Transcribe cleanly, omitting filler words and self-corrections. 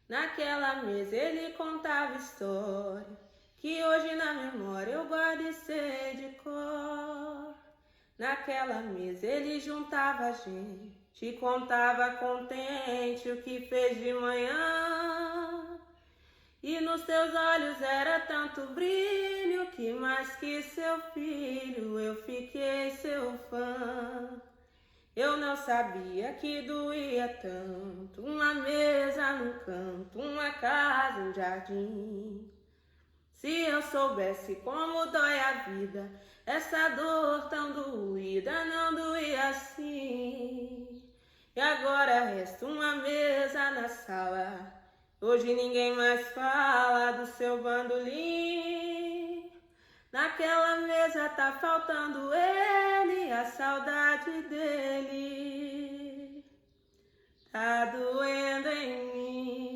Naquela mesa ele contava história, que hoje na memória eu guardo e sei de cor. Naquela mesa ele juntava a gente, contava contente o que fez de manhã. E nos teus olhos era tanto brilho que mais que seu filho eu fiquei seu fã. Eu não sabia que doía tanto, uma mesa num canto, uma casa, um jardim. Se eu soubesse como dói a vida, essa dor tão doída não doía assim. E agora resta uma mesa na sala, hoje ninguém mais fala do seu bandolim. Naquela mesa tá faltando ele, a saudade dele tá doendo em mim.